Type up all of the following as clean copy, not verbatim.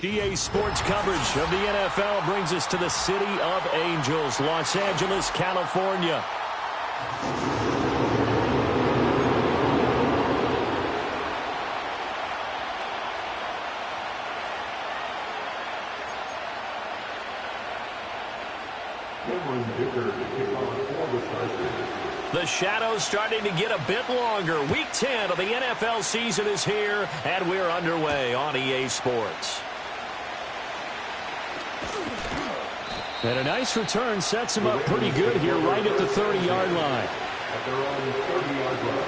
EA Sports coverage of the NFL brings us to the City of Angels, Los Angeles, California. The shadow's starting to get a bit longer. Week 10 of the NFL season is here, and we're underway on EA Sports. And a nice return sets him up pretty good here right at the 30-yard line. At their own 30-yard line.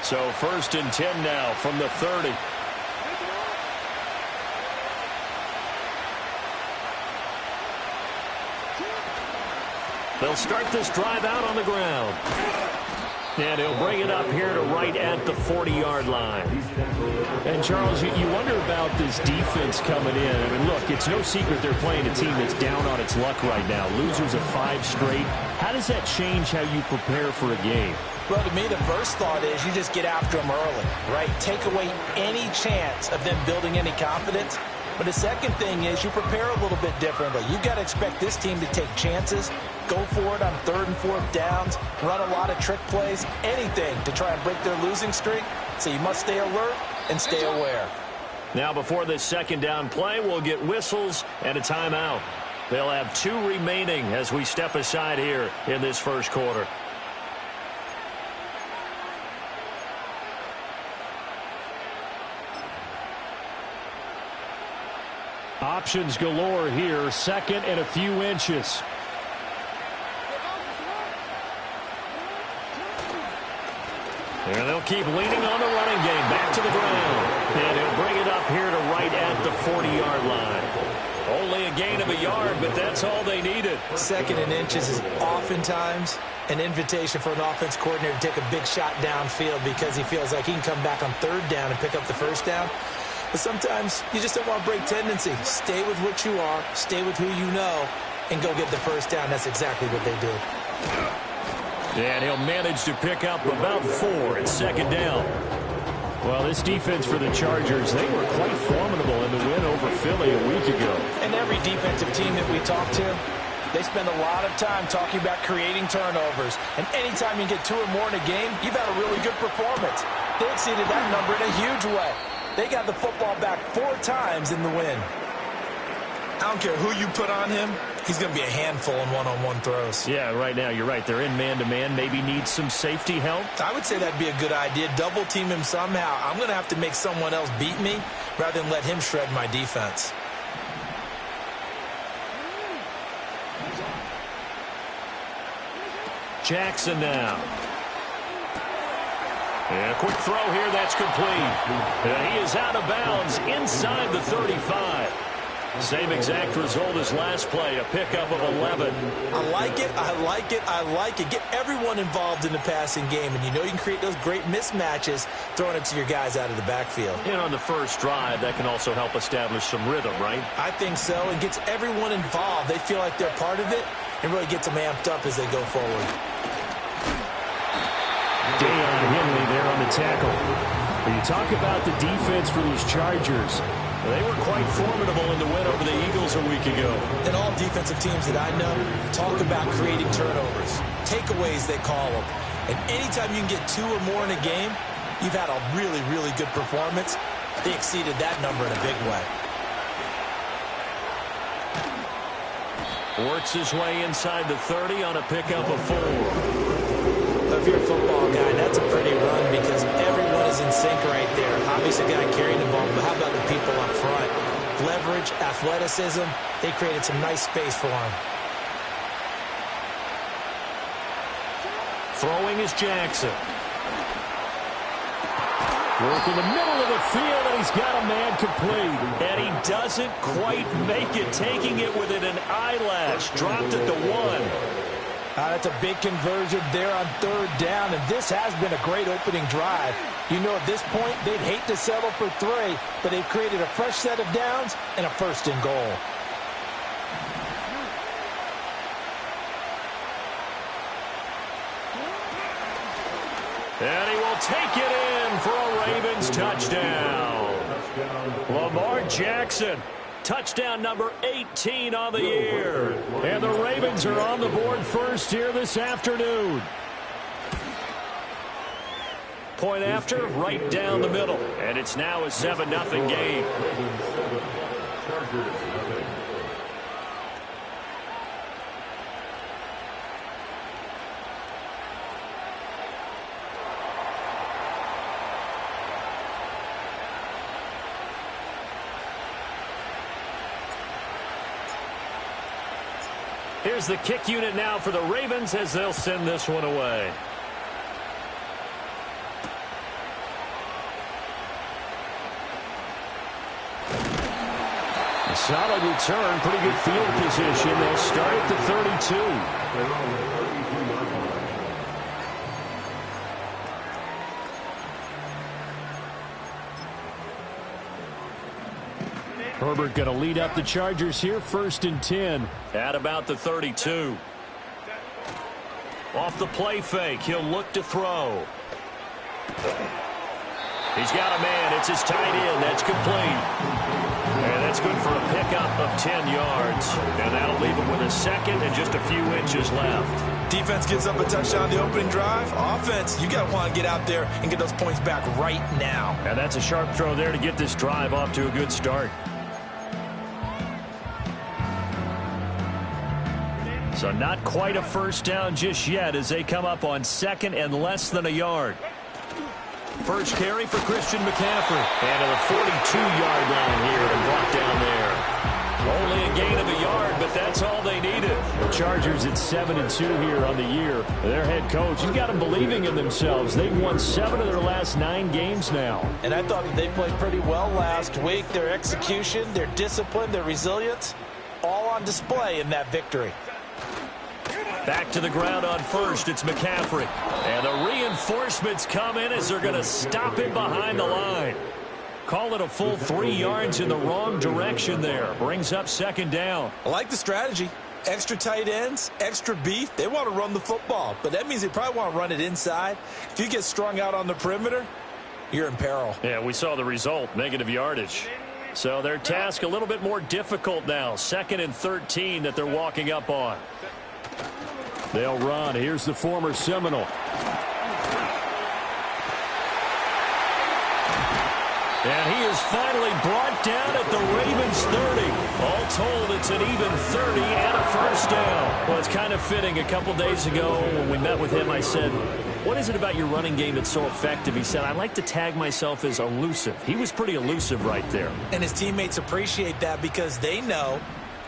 So 1st and 10 now from the 30. They'll start this drive out on the ground. And he'll bring it up here to right at the 40-yard line. And, Charles, you wonder about this defense coming in. I mean, look, it's no secret they're playing a team that's down on its luck right now. Losers of 5 straight. How does that change how you prepare for a game? Well, to me, the first thought is you just get after them early, right? Take away any chance of them building any confidence. But the second thing is you prepare a little bit differently. You've got to expect this team to take chances, go for it on 3rd and 4th downs, run a lot of trick plays, anything to try and break their losing streak. So you must stay alert and stay aware. Now before this 2nd down play, we'll get whistles and a timeout. They'll have 2 remaining as we step aside here in this 1st quarter. Options galore here. 2nd and a few inches. And they'll keep leaning on the running game. Back to the ground. And he'll bring it up here to right at the 40-yard line. Only a gain of a yard, but that's all they needed. 2nd and inches is oftentimes an invitation for an offense coordinator to take a big shot downfield because he feels like he can come back on 3rd down and pick up the 1st down. But sometimes you just don't want to break tendency. Stay with what you are, stay with who you know, and go get the 1st down. That's exactly what they did. And he'll manage to pick up about 4 at 2nd down. Well, this defense for the Chargers, they were quite formidable in the win over Philly a week ago. And every defensive team that we talk to, they spend a lot of time talking about creating turnovers. And anytime you get 2 or more in a game, you've had a really good performance. They exceeded that number in a huge way. They got the football back 4 times in the win. I don't care who you put on him, he's going to be a handful in one-on-one throws. Yeah, right now, you're right. They're in man-to-man. Maybe need some safety help. I would say that'd be a good idea. Double team him somehow. I'm going to have to make someone else beat me rather than let him shred my defense. Jackson now. And a quick throw here, that's complete. And he is out of bounds inside the 35. Same exact result as last play, a pickup of 11. I like it, I like it, I like it. Get everyone involved in the passing game, and you know you can create those great mismatches throwing it to your guys out of the backfield. And on the first drive, that can also help establish some rhythm, right? I think so. It gets everyone involved. They feel like they're part of it, and really gets them amped up as they go forward. Deion Henley there on the tackle. When you talk about the defense for these Chargers, they were quite formidable in the win over the Eagles a week ago. And all defensive teams that I know talk about creating turnovers, takeaways they call them. And anytime you can get 2 or more in a game, you've had a really, really good performance. They exceeded that number in a big way. Works his way inside the 30 on a pickup of 4. If you're a football guy, that's a pretty run because everyone is in sync right there. Obviously, the guy carrying the ball, but how about the people up front? Leverage, athleticism, they created some nice space for him. Throwing is Jackson. Work in the middle of the field, and he's got a man complete. And he doesn't quite make it, taking it within an eyelash. Dropped at the 1. That's a big conversion there on 3rd down, and this has been a great opening drive. You know, at this point, they'd hate to settle for 3, but they've created a fresh set of downs and a 1st and goal. And he will take it in for a Ravens touchdown. Lamar Jackson, touchdown number 18 on the year. And the Ravens are on the board first here this afternoon. Point after, right down the middle. And it's now a 7-0 game. Here's the kick unit now for the Ravens as they'll send this one away. A solid return, pretty good field position. They'll start at the 32. Herbert going to lead up the Chargers here, 1st and 10 at about the 32. Off the play fake, he'll look to throw. He's got a man. It's his tight end. That's complete. And that's good for a pickup of 10 yards. And that'll leave him with a second and just a few inches left. Defense gives up a touchdown the opening drive. Offense, you got to want to get out there and get those points back right now. And that's a sharp throw there to get this drive off to a good start. So not quite a first down just yet as they come up on 2nd and less than a yard. First carry for Christian McCaffrey. And to the 42-yard line here and brought down there. Only a gain of a yard, but that's all they needed. The Chargers at 7-2 here on the year. Their head coach, he's got them believing in themselves. They've won 7 of their last 9 games now. And I thought that they played pretty well last week. Their execution, their discipline, their resilience, all on display in that victory. Back to the ground on first. It's McCaffrey. And the reinforcements come in as they're going to stop him behind the line. Call it a full 3 yards in the wrong direction there. Brings up 2nd down. I like the strategy. Extra tight ends, extra beef. They want to run the football, but that means they probably want to run it inside. If you get strung out on the perimeter, you're in peril. Yeah, we saw the result, negative yardage. So their task a little bit more difficult now. 2nd and 13 that they're walking up on. They'll run. Here's the former Seminole. And he is finally brought down at the Ravens 30. All told, it's an even 30 and a first down. Well, it's kind of fitting. A couple days ago when we met with him, I said, what is it about your running game that's so effective? He said, I like to tag myself as elusive. He was pretty elusive right there. And his teammates appreciate that because they know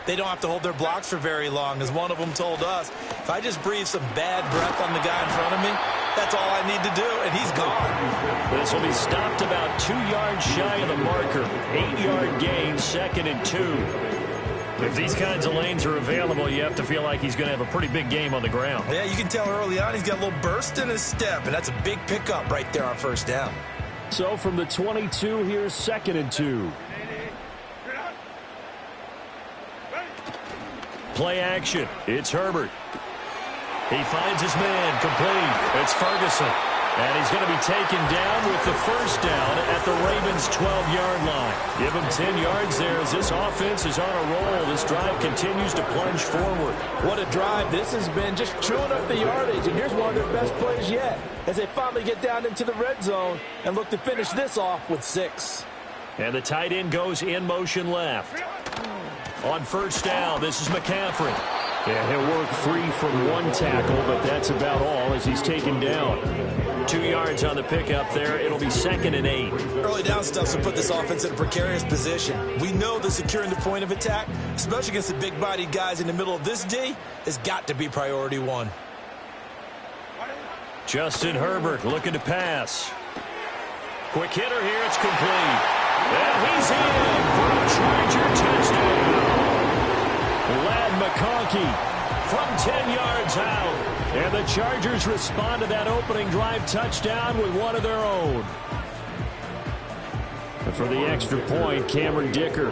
they don't have to hold their blocks for very long. As one of them told us, if I just breathe some bad breath on the guy in front of me, that's all I need to do, and he's gone. This will be stopped about 2 yards shy of the marker. 8-yard gain, 2nd and 2. If these kinds of lanes are available, you have to feel like he's going to have a pretty big game on the ground. Yeah, you can tell early on he's got a little burst in his step, and that's a big pickup right there on first down. So from the 22, here's 2nd and 2. Play action. It's Herbert. He finds his man complete. It's Ferguson. And he's going to be taken down with the first down at the Ravens' 12-yard line. Give him 10 yards there as this offense is on a roll. This drive continues to plunge forward. What a drive this has been, just chewing up the yardage. And here's one of their best plays yet as they finally get down into the red zone and look to finish this off with 6. And the tight end goes in motion left. On first down, this is McCaffrey. Yeah, he'll work free from one tackle, but that's about all as he's taken down. 2 yards on the pickup there. It'll be 2nd and 8. Early down stuff to put this offense in a precarious position. We know that securing the point of attack, especially against the big-bodied guys in the middle of this D, has got to be priority 1. Justin Herbert looking to pass. Quick hitter here. It's complete. And he's in for a Charger touchdown. Lad McConkey from 10 yards out. And the Chargers respond to that opening drive touchdown with one of their own. And for the extra point, Cameron Dicker.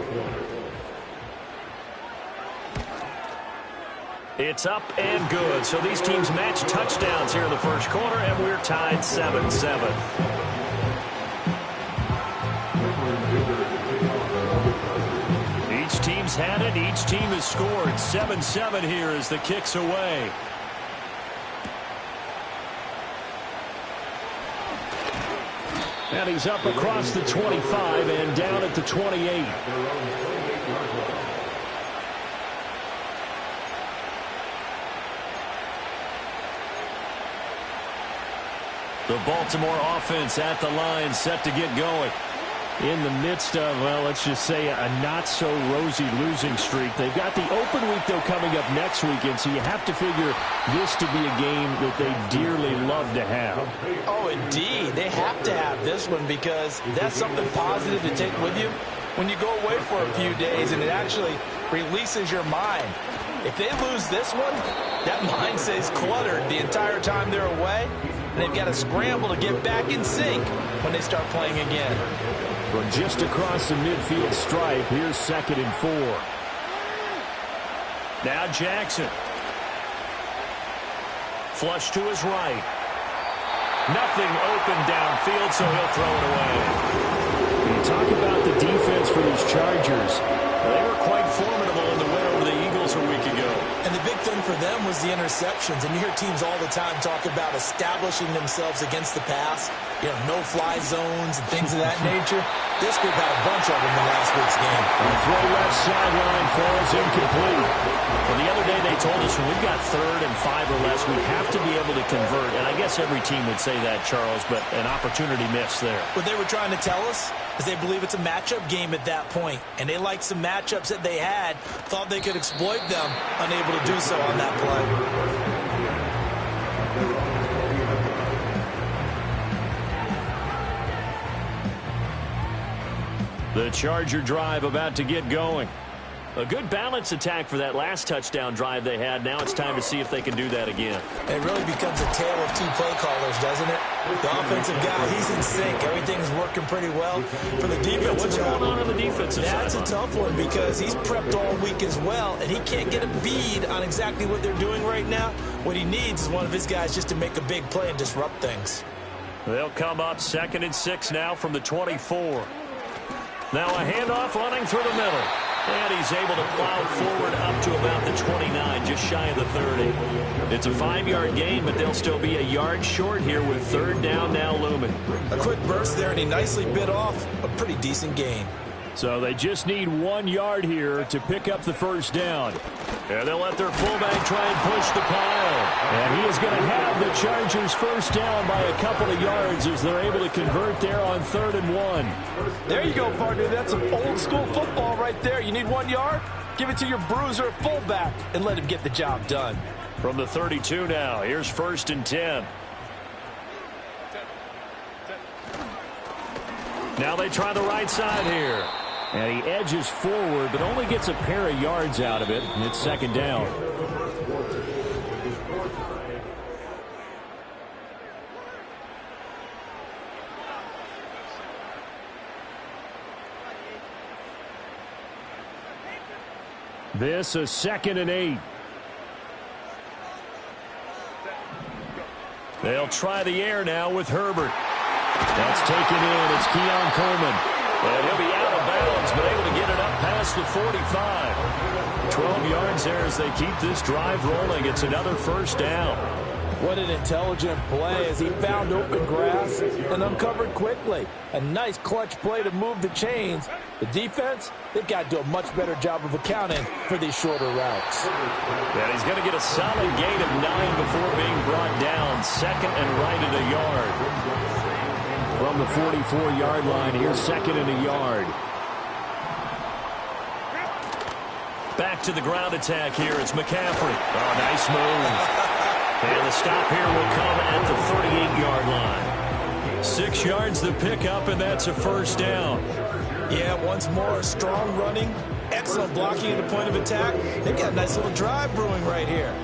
It's up and good. So these teams match touchdowns here in the first quarter, and we're tied 7-7. Each team's had it. Each team has scored. 7-7 here as the kick's away. And he's up across the 25 and down at the 28. The Baltimore offense at the line, set to get going. In the midst of, well, let's just say a not-so-rosy losing streak. They've got the open week, though, coming up next weekend, so you have to figure this to be a game that they dearly love to have. Oh, indeed. They have to have this one because that's something positive to take with you when you go away for a few days, and it actually releases your mind. If they lose this one, that mind stays cluttered the entire time they're away, and they've got to scramble to get back in sync when they start playing again. From just across the midfield stripe, here's 2nd and 4. Now Jackson. Flush to his right. Nothing open downfield, so he'll throw it away. When you talk about the defense for these Chargers, they were quite formidable in the win over the Eagles a week ago. And the big thing for them was the interceptions. And you hear teams all the time talk about establishing themselves against the pass. You know, no-fly zones and things of that nature. This group had a bunch of them in last week's game. The throw left sideline falls incomplete. Well, the other day they told us when we've got 3rd and 5 or less, we have to be able to convert. And I guess every team would say that, Charles, but an opportunity missed there. What they were trying to tell us is they believe it's a matchup game at that point. And they liked some matchups that they had, thought they could exploit them, unable to do so on that play. The Charger drive about to get going. A good balance attack for that last touchdown drive they had. Now it's time to see if they can do that again. It really becomes a tale of two play callers, doesn't it? The offensive guy, he's in sync. Everything's working pretty well. For the defensive what's going on the defensive side? That's a tough one because he's prepped all week as well, and he can't get a bead on exactly what they're doing right now. What he needs is one of his guys just to make a big play and disrupt things. They'll come up 2nd and 6 now from the 24. Now a handoff running through the middle. And he's able to plow forward up to about the 29, just shy of the 30. It's a 5-yard gain, but they'll still be a yard short here with 3rd down now looming. A quick burst there, and he nicely bit off a pretty decent gain. So they just need 1 yard here to pick up the 1st down. And they'll let their fullback try and push the pile. And he is going to have the Chargers 1st down by a couple of yards as they're able to convert there on 3rd and 1. There you go, partner. That's some old school football right there. You need 1 yard? Give it to your bruiser fullback and let him get the job done. From the 32 now, here's 1st and 10. Now they try the right side here. And he edges forward, but only gets a pair of yards out of it. And it's 2nd down. This is 2nd and 8. They'll try the air now with Herbert. That's taken in. It's Keon Coleman. And he'll be out of bounds, but able to get it up past the 45. 12 yards there as they keep this drive rolling. It's another 1st down. What an intelligent play as he found open grass and uncovered quickly. A nice clutch play to move the chains. The defense, they've got to do a much better job of accounting for these shorter routes. And he's going to get a solid gain of 9 before being brought down. 2nd and right at a yard. From the 44-yard line, here's 2nd and a yard. Back to the ground attack here. It's McCaffrey. Oh, nice move. And the stop here will come at the 38-yard line. 6 yards the pickup, and that's a 1st down. Yeah, once more, strong running, excellent blocking at the point of attack. They've got a nice little drive brewing right here.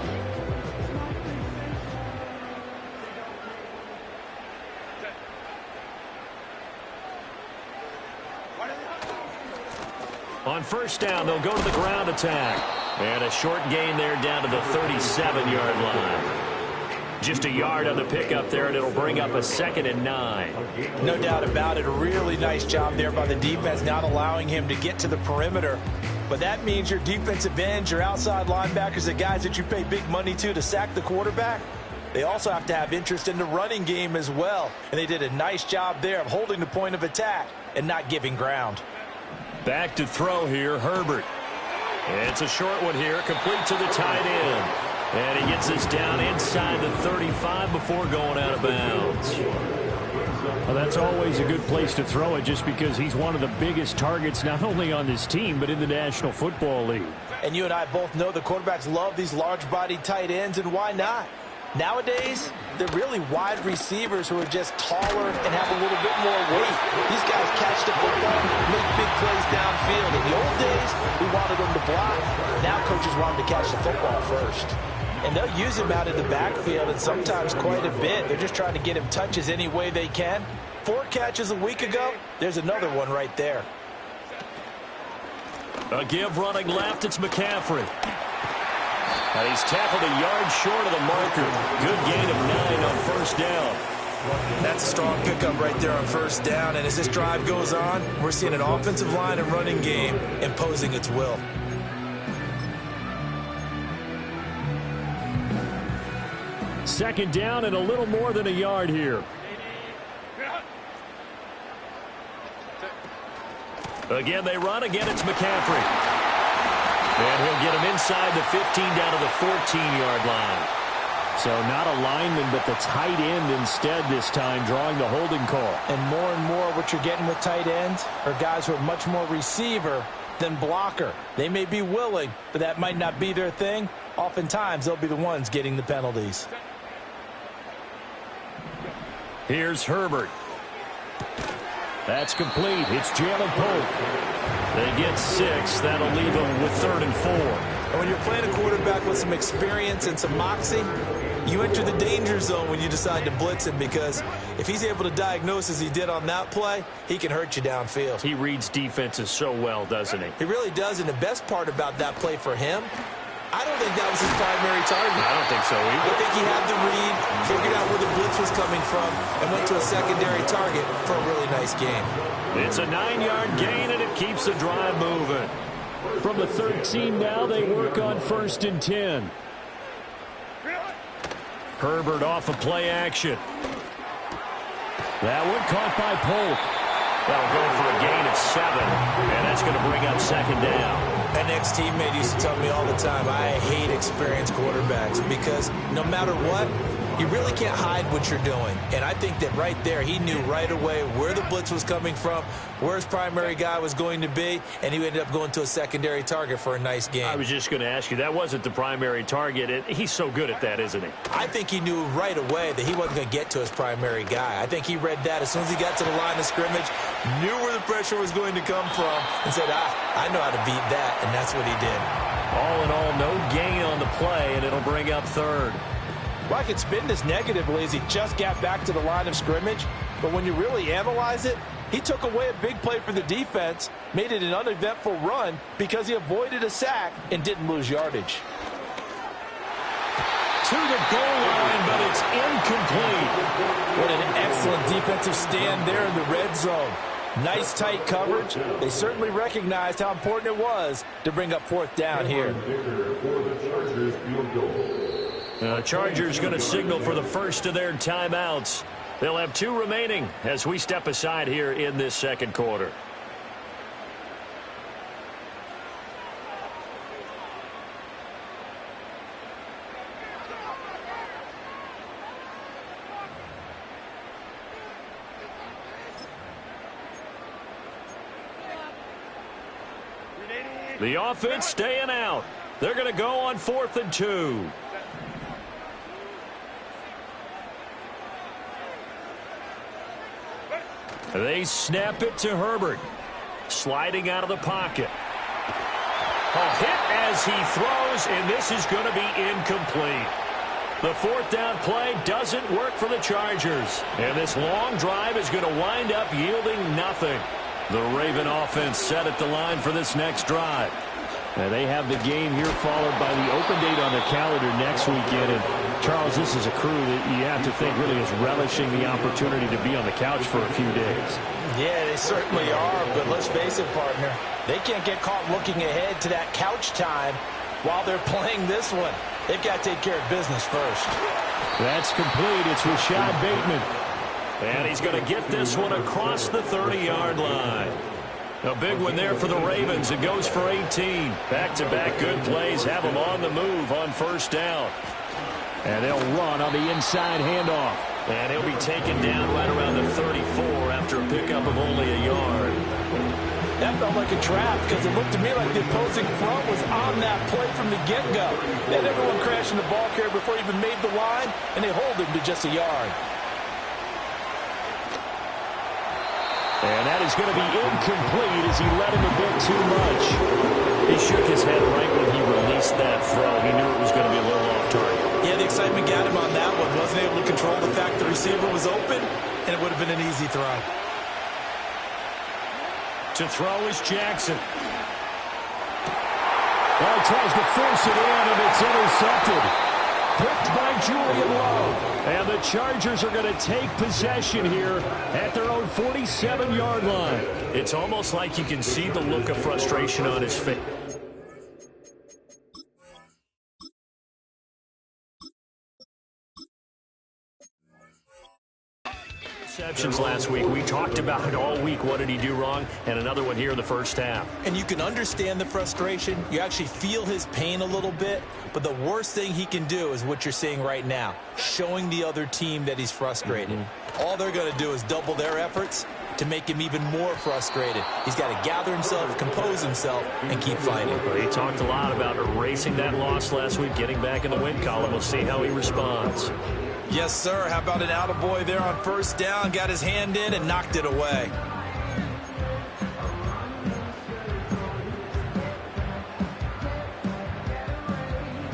On first down, they'll go to the ground attack. And a short gain there down to the 37-yard line. Just a yard on the pickup there, and it'll bring up a 2nd and 9. No doubt about it. A really nice job there by the defense, not allowing him to get to the perimeter. But that means your defensive ends, your outside linebackers, the guys that you pay big money to sack the quarterback, they also have to have interest in the running game as well. And they did a nice job there of holding the point of attack and not giving ground. Back to throw here, Herbert. It's a short one here, complete to the tight end. And he gets this down inside the 35 before going out of bounds. Well, that's always a good place to throw it just because he's one of the biggest targets not only on this team but in the National Football League. And you and I both know the quarterbacks love these large-bodied tight ends, and why not? Nowadays, they're really wide receivers who are just taller and have a little bit more weight. These guys catch the football, make big plays downfield. In the old days, we wanted them to block. Now coaches want them to catch the football first. And they'll use him out in the backfield, and sometimes quite a bit. They're just trying to get him touches any way they can. 4 catches a week ago. There's another one right there. A give running left. It's McCaffrey. And he's tackled a yard short of the marker. Good gain of 9 on first down. That's a strong pickup right there on first down. And as this drive goes on, we're seeing an offensive line and running game imposing its will. Second down and a little more than a yard here. Again, they run. Again, it's McCaffrey. And he'll get him inside the 15 down to the 14-yard line. So not a lineman, but the tight end instead this time, drawing the holding call. And more what you're getting with tight ends are guys who are much more receiver than blocker. They may be willing, but that might not be their thing. Oftentimes, they'll be the ones getting the penalties. Here's Herbert. That's complete. It's Jalen Pope. They get 6. That'll leave them with 3rd and 4. And when you're playing a quarterback with some experience and some moxie, you enter the danger zone when you decide to blitz him, because if he's able to diagnose as he did on that play, he can hurt you downfield. He reads defenses so well, doesn't he? He really does, and the best part about that play for him, I don't think that was his primary target. I don't think so either. I think he had the read, figured out where the blitz was coming from, and went to a secondary target for a really nice game. It's a 9-yard gain, and it keeps the drive moving. From the 13 now, they work on 1st and 10. Herbert off of play action. That one caught by Polk. That'll go for a gain of 7, and that's going to bring up 2nd down. An ex-teammate used to tell me all the time, I hate experienced quarterbacks, because no matter what, you really can't hide what you're doing. And I think that right there, he knew right away where the blitz was coming from, where his primary guy was going to be, and he ended up going to a secondary target for a nice game. I was just going to ask you, that wasn't the primary target. He's so good at that, isn't he? I think he knew right away that he wasn't going to get to his primary guy. I think he read that as soon as he got to the line of scrimmage, knew where the pressure was going to come from, and said, I know how to beat that, and that's what he did. All in all, no gain on the play, and it'll bring up 3rd. Well, I could spin this negatively as he just got back to the line of scrimmage, but when you really analyze it, he took away a big play for the defense, made it an uneventful run because he avoided a sack and didn't lose yardage. To the goal line, but it's incomplete. What an excellent defensive stand there in the red zone. Nice tight coverage. They certainly recognized how important it was to bring up 4th down here. The Chargers going to signal for the first of their timeouts. They'll have 2 remaining as we step aside here in this second quarter. The offense staying out. They're going to go on 4th and 2. They snap it to Herbert. Sliding out of the pocket. A hit as he throws, and this is going to be incomplete. The 4th down play doesn't work for the Chargers. And this long drive is going to wind up yielding nothing. The Raven offense set at the line for this next drive. Now they have the game here followed by the open date on their calendar next weekend. And Charles, this is a crew that you have to think really is relishing the opportunity to be on the couch for a few days. Yeah, they certainly are, but let's face it, partner. They can't get caught looking ahead to that couch time while they're playing this one. They've got to take care of business first. That's complete. It's Rashad Bateman. And he's going to get this one across the 30-yard line. A big one there for the Ravens. It goes for 18. Back-to-back good plays have them on the move on first down. And they'll run on the inside handoff. And he'll be taken down right around the 34 after a pickup of only a yard. That felt like a trap because it looked to me like the opposing front was on that play from the get-go. They had everyone crashing the ball carrier before he even made the line, and they hold him to just a yard. And that is going to be incomplete as he let him a bit too much. He shook his head right when he released that throw. He knew it was going to be a little off target. Yeah, the excitement got him on that one. Wasn't able to control the fact the receiver was open, and it would have been an easy throw. To throw is Jackson. Well, he tries to force it in, and it's intercepted. Picked by Julian Love. And the Chargers are going to take possession here at their own 47-yard line. It's almost like you can see the look of frustration on his face. Interceptions last week. We talked about it all week. What did he do wrong? And another one here in the first half. And you can understand the frustration. You actually feel his pain a little bit. But the worst thing he can do is what you're seeing right now, showing the other team that he's frustrated. All they're going to do is double their efforts to make him even more frustrated. He's got to gather himself, compose himself, and keep fighting. Well, he talked a lot about erasing that loss last week, getting back in the win column. We'll see how he responds. Yes, sir. How about an attaboy there on first down? Got his hand in and knocked it away.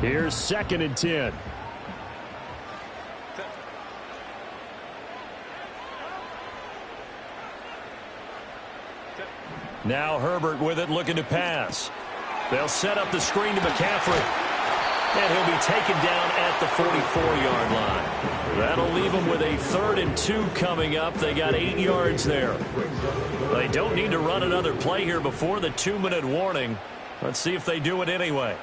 Here's 2nd and 10. Now Herbert with it, looking to pass. They'll set up the screen to McCaffrey. And he'll be taken down at the 44-yard line. That'll leave them with a 3rd and 2 coming up. They got 8 yards there. They don't need to run another play here before the 2-minute warning. Let's see if they do it anyway.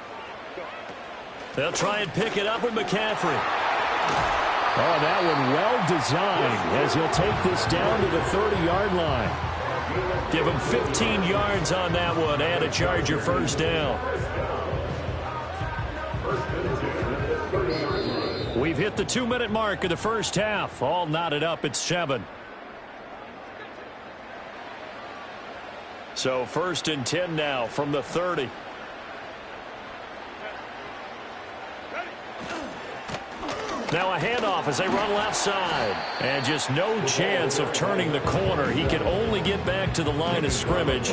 They'll try and pick it up with McCaffrey. Oh, that one well designed as he'll take this down to the 30-yard line. Give him 15 yards on that one and a Charger first down. We've hit the 2-minute mark of the first half. All knotted up at 7. So 1st and 10 now from the 30. Now a handoff as they run left side. And just no chance of turning the corner. He can only get back to the line of scrimmage.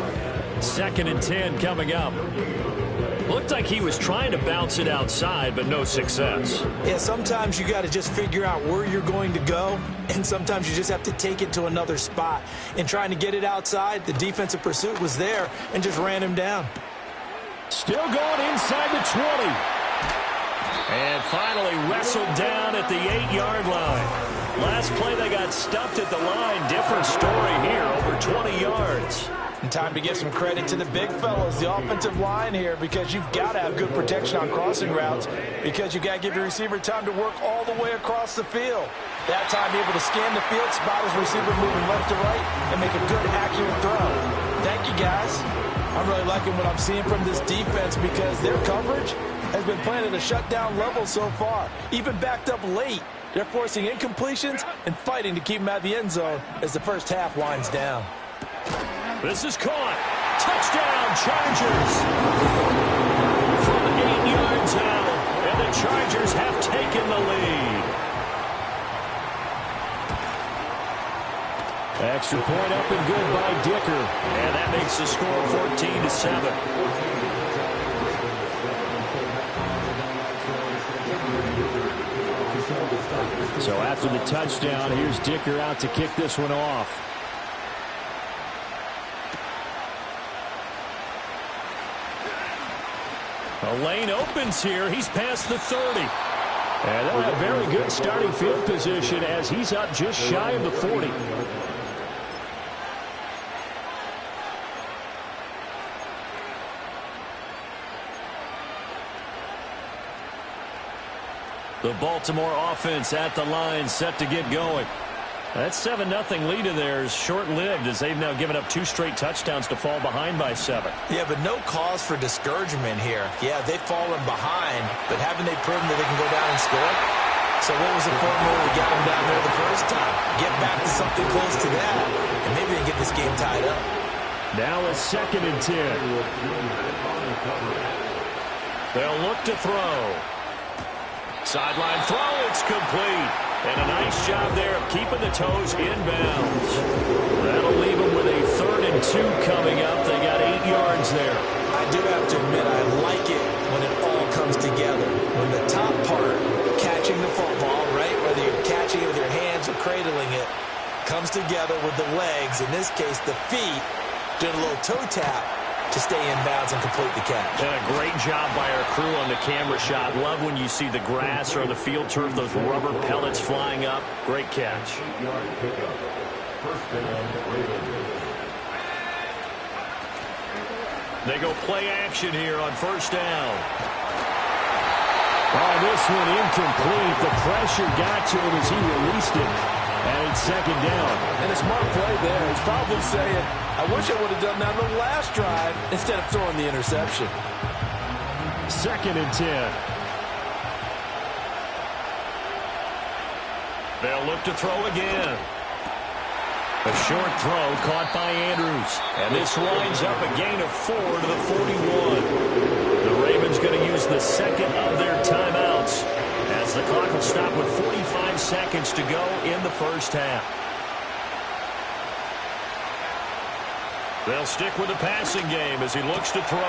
2nd and 10 coming up. Looked like he was trying to bounce it outside, but no success. Yeah, sometimes you got to just figure out where you're going to go, and sometimes you just have to take it to another spot. In trying to get it outside, the defensive pursuit was there and just ran him down. Still going inside the 20. And finally wrestled down at the 8-yard line. Last play they got stuffed at the line. Different story here, over 20 yards. And time to give some credit to the big fellas, the offensive line here, because you've got to have good protection on crossing routes, because you've got to give your receiver time to work all the way across the field. That time able to scan the field, spot his receiver moving left to right, and make a good, accurate throw. Thank you, guys. I'm really liking what I'm seeing from this defense because their coverage has been playing at a shutdown level so far. Even backed up late, they're forcing incompletions and fighting to keep them out of the end zone as the first half winds down. This is caught. Touchdown, Chargers. From 8 yards out, and the Chargers have taken the lead. Extra point up and good by Dicker. And that makes the score 14-7. So after the touchdown, here's Dicker out to kick this one off. A lane opens here. He's past the 30. And they'll have very good starting field position as he's up just shy of the 40. The Baltimore offense at the line, set to get going. That 7-0 lead of theirs short-lived as they've now given up 2 straight touchdowns to fall behind by 7. Yeah, but no cause for discouragement here. Yeah, they've fallen behind, but haven't they proven that they can go down and score? So what was the formula that got them down there the first time? Get back to something close to that, and maybe they can get this game tied up. Now a 2nd and 10. They'll look to throw. Sideline throw, it's complete. And a nice job there of keeping the toes inbounds. That'll leave them with a 3rd and 2 coming up. They got 8 yards there. I do have to admit, I like it when it all comes together. When the top part, catching the football, right, whether you're catching it with your hands or cradling it, comes together with the legs, in this case the feet, doing a little toe tap to stay in bounds and complete the catch. And a great job by our crew on the camera shot. Love when you see the grass or the field turf, those rubber pellets flying up. Great catch. They go play action here on 1st down. Oh, this one incomplete. The pressure got to him as he released it. And it's 2nd down. And a smart play there. He's probably saying, I wish I would have done that on the last drive instead of throwing the interception. 2nd and 10. They'll look to throw again. A short throw caught by Andrews. And this winds up a gain of 4 to the 41. The Ravens going to use the 2nd of their timeouts as the clock will stop with 45 seconds to go in the 1st half. They'll stick with the passing game as he looks to throw.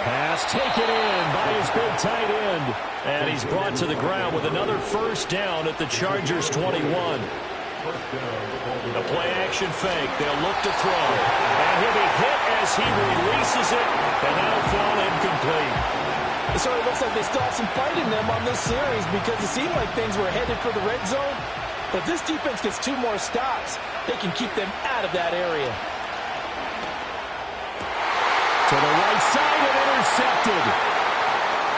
Pass taken in by his big tight end. And he's brought to the ground with another 1st down at the Chargers' 21. A play-action fake. They'll look to throw. And he'll be hit as he releases it. And that'll fall incomplete. It sort of looks like they still have some fight in them on this series because it seemed like things were headed for the red zone. But this defense gets 2 more stops. They can keep them out of that area. To the right side and intercepted.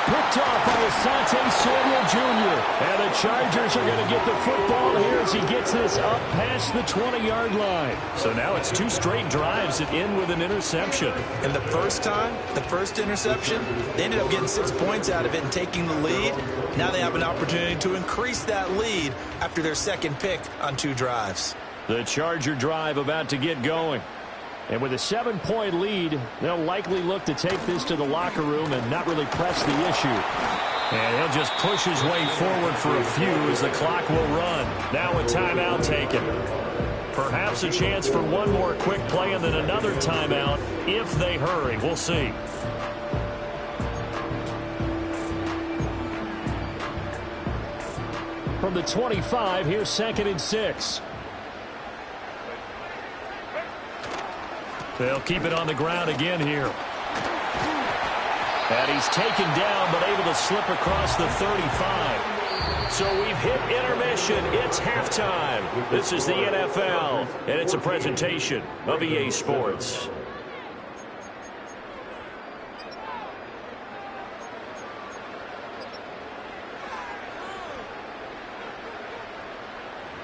Picked off by Asante Samuel Jr. And the Chargers are going to get the football here as he gets this up past the 20-yard line. So now it's 2 straight drives that end with an interception. And the first time, the first interception, they ended up getting 6 points out of it and taking the lead. Now they have an opportunity to increase that lead after their 2nd pick on 2 drives. The Charger drive about to get going. And with a 7-point lead, they'll likely look to take this to the locker room and not really press the issue. And he'll just push his way forward for a few as the clock will run. Now a timeout taken. Perhaps a chance for one more quick play and then another timeout if they hurry. We'll see. From the 25, here's 2nd and 6. They'll keep it on the ground again here. And he's taken down but able to slip across the 35. So we've hit intermission. It's halftime. This is the NFL, and it's a presentation of EA Sports.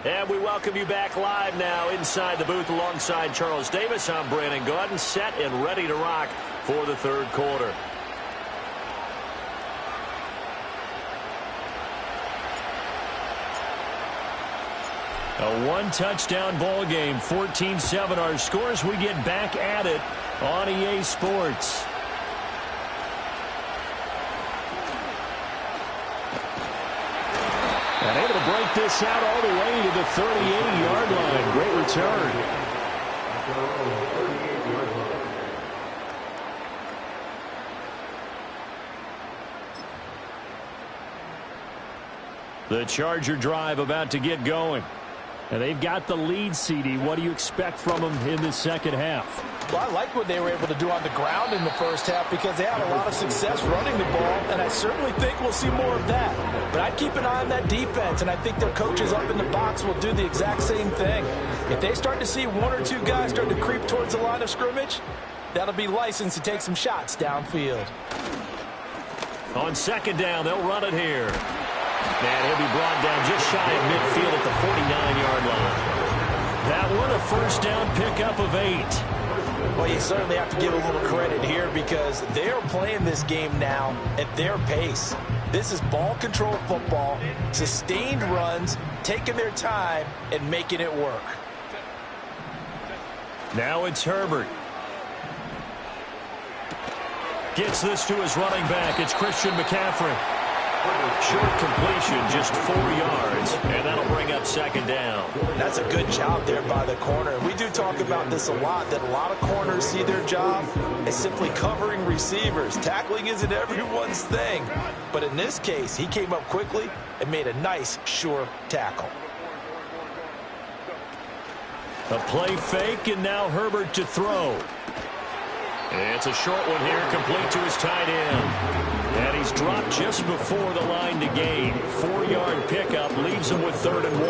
And we welcome you back live now inside the booth alongside Charles Davis. I'm Brandon Gaudin, set and ready to rock for the 3rd quarter. A 1-touchdown ball game, 14-7 our scores. We get back at it on EA Sports. And able to break this out all the way to the 38-yard line. Great return. The Charger drive about to get going. And they've got the lead, CD. What do you expect from them in the second half? Well, I like what they were able to do on the ground in the first half because they had a lot of success running the ball, and I certainly think we'll see more of that. But I'd keep an eye on that defense, and I think their coaches up in the box will do the exact same thing. If they start to see one or two guys start to creep towards the line of scrimmage, that'll be licensed to take some shots downfield. On second down, they'll run it here. And he'll be brought down just shy of midfield at the 49-yard line. That one, a first down pickup of 8. Well, you certainly have to give a little credit here because they are playing this game now at their pace. This is ball control football, sustained runs, taking their time, and making it work. Now it's Herbert. Gets this to his running back. It's Christian McCaffrey. Short completion, just 4 yards, and that'll bring up second down. That's a good job there by the corner. We do talk about this a lot, that a lot of corners see their job as simply covering receivers. Tackling isn't everyone's thing. But in this case, he came up quickly and made a nice, sure tackle. A play fake, and now Herbert to throw. It's a short one here, complete to his tight end. And he's dropped just before the line to gain. 4-yard pickup leaves him with 3rd and 1.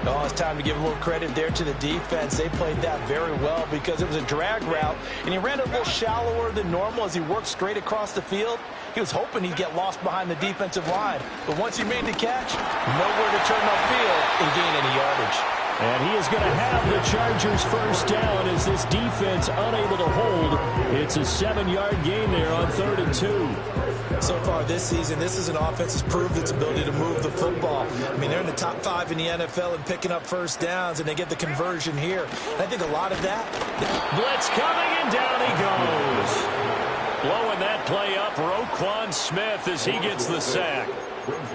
Oh, it's time to give a little credit there to the defense. They played that very well because it was a drag route, and he ran a little shallower than normal as he worked straight across the field. He was hoping he'd get lost behind the defensive line. But once he made the catch, nowhere to turn upfield and gain any yardage. And he is going to have the Chargers first down as this defense unable to hold. It's a 7-yard gain there on 3rd and 2. So far this season, this is an offense that's proved its ability to move the football. I mean, they're in the top 5 in the NFL and picking up first downs, and they get the conversion here. And I think a lot of that. Blitz coming, and down he goes. Blowing that play up, Roquan Smith as he gets the sack.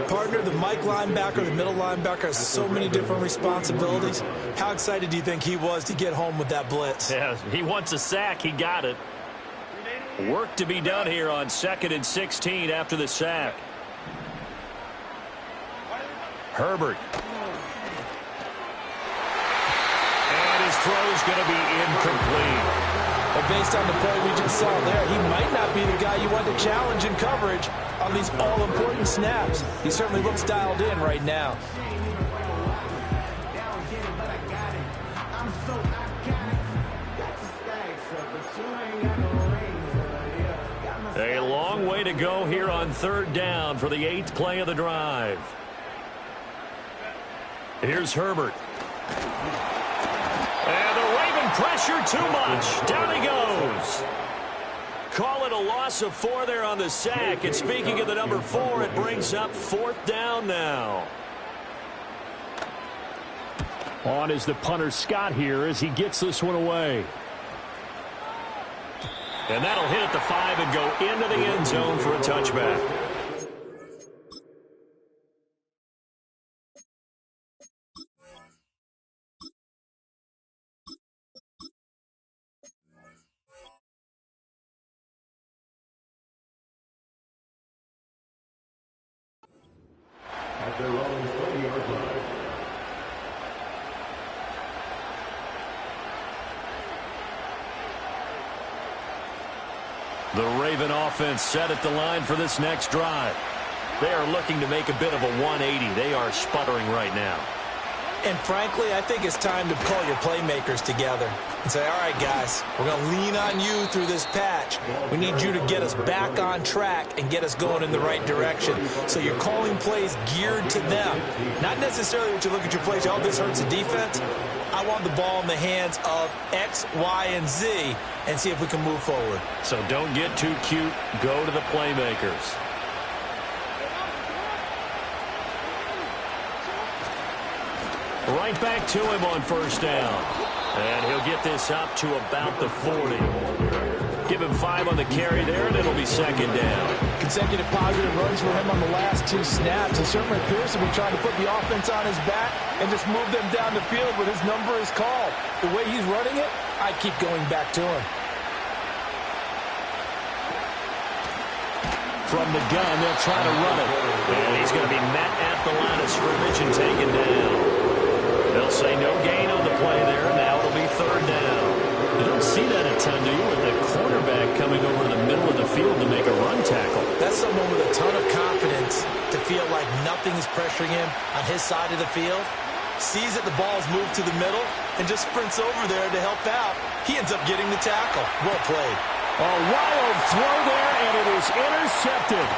Partner, the Mike linebacker, the middle linebacker has so many different responsibilities. How excited do you think he was to get home with that blitz? Yeah, he wants a sack. He got it. Work to be done here on 2nd and 16 after the sack. Herbert. And his throw's going to be incomplete. Well, based on the play we just saw there, he might not be the guy you want to challenge in coverage on these all-important snaps. He certainly looks dialed in right now. A long way to go here on 3rd down for the 8th play of the drive. Here's Herbert. And the Raven pressure too much. Down he goes. Call it a loss of 4 there on the sack. And speaking of the number 4, it brings up 4th down now. On is the punter Scott here as he gets this one away. And that'll hit at the 5 and go into the end zone for a touchback. At their own 30-yard line. The Raven offense set at the line for this next drive. They are looking to make a bit of a 180. They are sputtering right now. And frankly, I think it's time to call your playmakers together and say, all right, guys, we're going to lean on you through this patch. We need you to get us back on track and get us going in the right direction. So you're calling plays geared to them. Not necessarily what you look at your plays, oh, this hurts the defense. I want the ball in the hands of X, Y, and Z and see if we can move forward. So don't get too cute. Go to the playmakers. Right back to him on first down. And he'll get this up to about the 40. Give him 5 on the carry there, and it'll be second down. Consecutive positive runs for him on the last 2 snaps. It certainly appears to be trying to put the offense on his back and just move them down the field, but his number is called. The way he's running it, I keep going back to him. From the gun, they'll try to run it. And he's going to be met at the line of scrimmage and taken down. They'll say no gain on the play there. Now it'll be third down. You don't see that a ton, do you, with the cornerback coming over the middle of the field to make a run tackle. That's someone with a ton of confidence to feel like nothing is pressuring him on his side of the field. Sees that the ball's moved to the middle and just sprints over there to help out. He ends up getting the tackle. Well played. A wild throw there, and it is intercepted.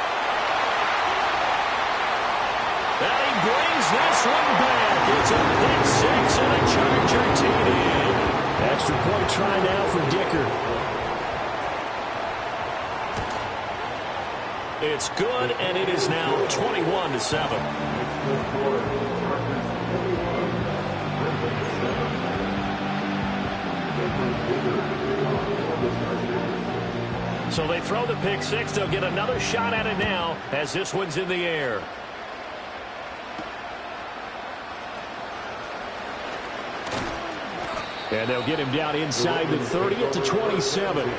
And he brings this one back. It's a pick six and a Charger TD. Extra point try now for Dicker. It's good, and it is now 21-7. So they throw the pick six. They'll get another shot at it now as this one's in the air. And they'll get him down inside the 30 at the 27.